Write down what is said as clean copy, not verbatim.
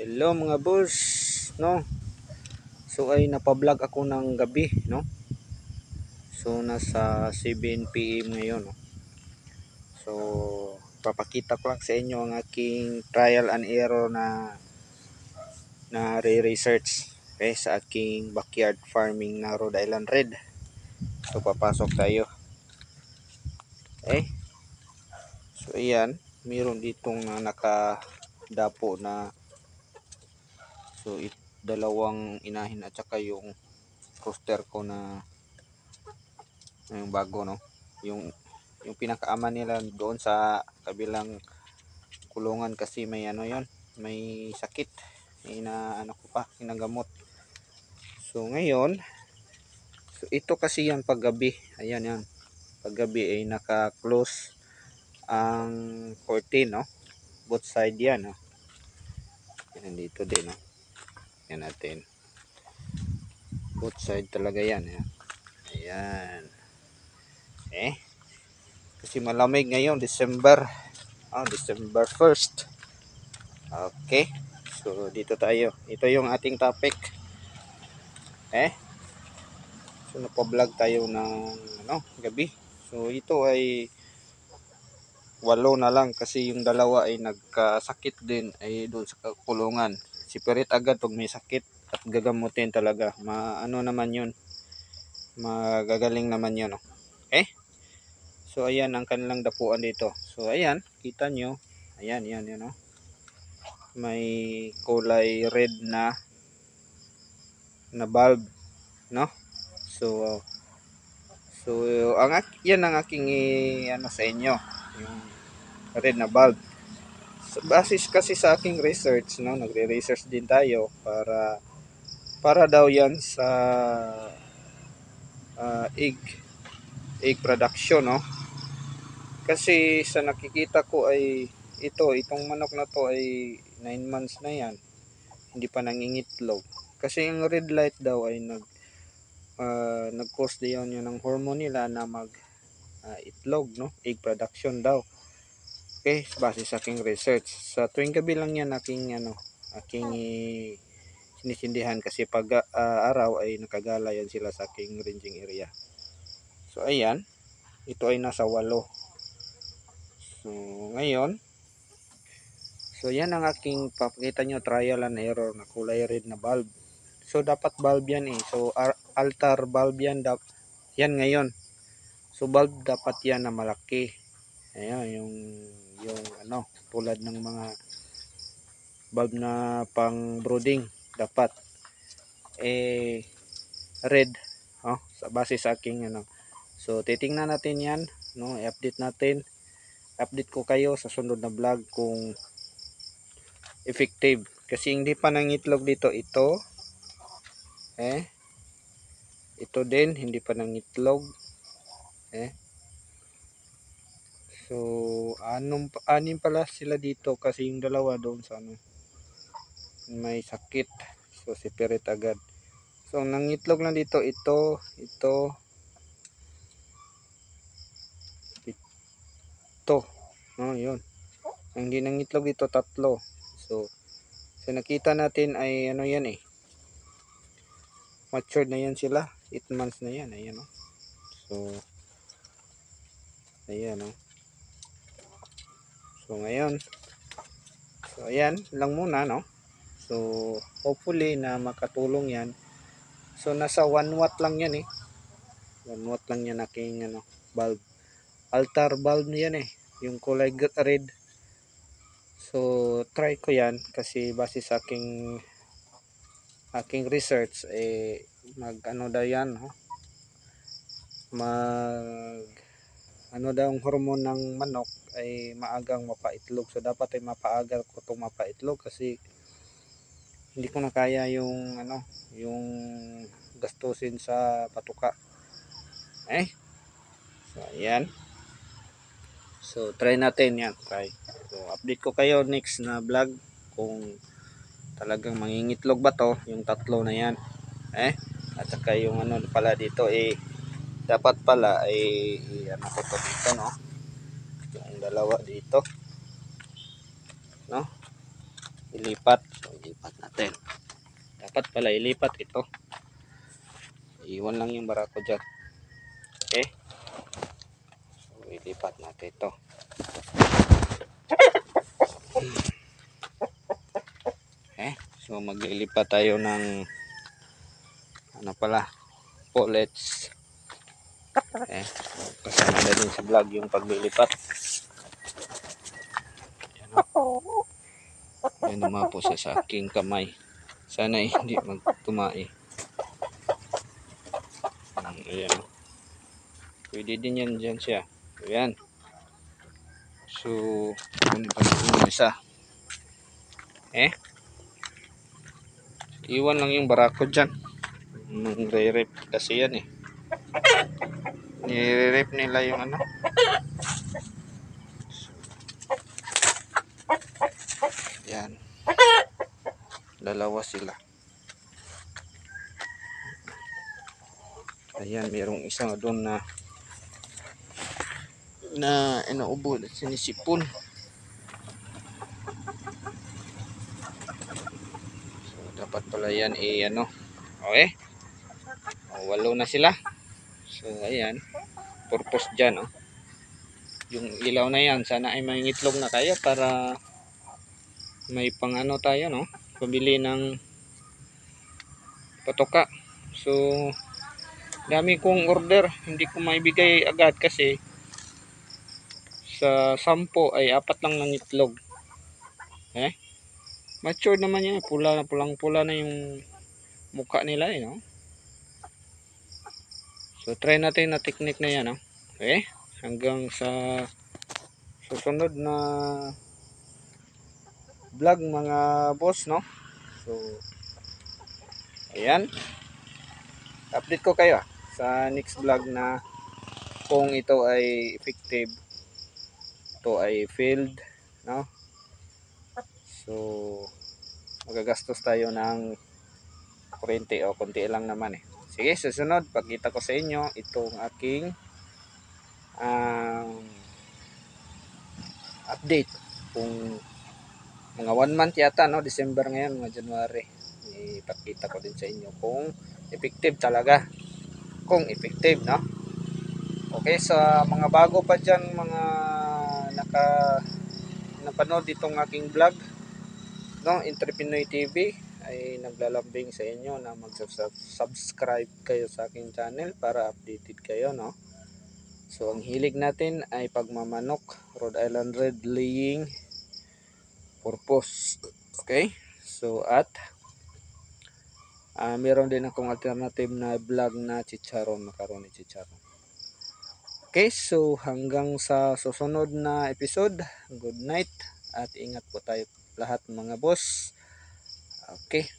Hello mga boss, no? So ay napa-vlog ako ng gabi, no? So nasa 7 PM ngayon, no? So papakita ko lang sa inyo ang aking trial and error na re-research, okay, sa aking backyard farming na Rhode Island Red. So papasok tayo. Okay? So ayan, mayroon ditong nakadapo na dalawang inahin at saka yung rooster ko na yung bago, no, yung pinakaama nila doon sa kabilang kulungan kasi may ano yon, may sakit, may na ano ko pa ginagamot. So ngayon, so ito kasi yan paggabi, ayan yan, paggabi ay naka-close ang curtain, no, both side yan, no. Yan dito din, no, yan natin, both side talaga yan, ayan. Ayan. Eh, kasi malamig ngayon, December 1st. Okay. So dito tayo. Ito yung ating topic. So napa-vlog tayo ng gabi. So ito ay 8 na lang kasi yung dalawa ay nagkasakit din ay doon sa kulungan. Separate agad pag may sakit at gagamutin talaga. Maano naman 'yun. Magagaling naman 'yun, no? So ayan ang kanilang dapuan dito. So ayan, kita nyo. Ayan, yan, no. May kulay red na bulb, no. So yan ang aking ano sa inyo, yung red na bulb. So basis kasi sa aking research, no, nagre-research din tayo para daw yan sa egg production, no. Kasi sa nakikita ko ay itong manok na to ay 9 months na yan, hindi pa nangingitlog. Kasi yung red light daw ay nag-cause diyan yun ng hormone nila na itlog, no, egg production daw. Okay, base sa aking research. Sa tuwing gabi lang yan aking sinisindihan kasi pag araw ay nakagala yan sila sa aking ranging area. So ayan, ito ay nasa 8. So ngayon, so yan ang aking papakita nyo, trial and error na kulay red na bulb. So dapat bulb yan So altar bulb yan, yan ngayon. So bulb dapat yan na malaki. Ayan, yung tulad ng mga bulb na pang brooding dapat red, sa base sa aking So titingnan natin yan, no, i-update natin. Update ko kayo sa sunod na vlog kung effective. Kasi hindi pa nangitlog dito ito. Ito din hindi pa nangitlog. So anim pala sila dito kasi yung dalawa doon sa may sakit. So separate agad. So nangitlog lang dito ito, yun. Ang hindi nangitlog dito 3. So nakita natin ay yan matured na yan sila, 8 months na yan, ayan, no. So ayan, no. So ngayon, so ayan lang muna, no. So hopefully na makatulong yan. So nasa 1 watt lang yan 1 watt lang yan aking bulb, altar bulb yan yung kulay red. So try ko yan kasi base sa aking research mag daw yan, daw ang hormone ng manok ay maagang mapaitlog. So dapat ay mapaaga ko itong mapaitlog kasi hindi ko na kaya yung yung gastusin sa patuka. So ayan. So try natin yan, So update ko kayo next na vlog kung talagang mangingitlog ba to, yung 3 na yan. At saka yung pala dito dapat pala ko to dito, no, yung dalawa dito, no, ilipat. So dapat pala ilipat ito. Iwan lang yung barako dyan. Okay, so ilipat natin ito. Okay, so maglilipat tayo ng ano pala, pullets. Okay, kasama na din sa vlog yung paglilipat. Yan umapo siya sa aking kamay. Sana hindi magtumai. Ayan. Pwede din yan dyan siya. Ayan. So, kunin pa natin yung isa. Iwan lang yung barako dyan. Nire-rip kasi yan Nire-rip nila yung ano. Yan. Dalawa sila. Ayan, mayroong isa doon na inuubo at sinisipon. So, dapat pala yan ano. Okay. Walo na sila. So, ayan. Purpose dyan, yung ilaw na yan, sana ay may itlog na tayo para may pang ano tayo, pabili ng patoka. So dami kong order, hindi ko maibigay agad kasi sa 10 ay 4 lang ng itlog. Mature naman yan, pulang-pula na yung mukha nila So try natin na technique na yan, okay, hanggang sa susunod na vlog mga boss, so ayan, update ko kayo sa next vlog na kung ito ay effective, ito ay failed, so magagastos tayo ng kuryente o konti lang naman Sige, susunod pagkita ko sa inyo itong aking update kung mga 1 month yata, December ngayon, mga January, ipakita ko din sa inyo kung effective talaga, okay. Sa mga bago pa dyan, mga napanood itong aking vlog, Entrepinoy TV, ay naglalambing sa inyo na mag-subscribe kayo sa aking channel para updated kayo, So ang hilig natin ay pagmamanok, Rhode Island Red laying purpose. Okay? So at meron din akong alternative na vlog na chicharon, macaroni chicharon. Okay, so hanggang sa susunod na episode, good night at ingat po tayo lahat mga boss. Okay.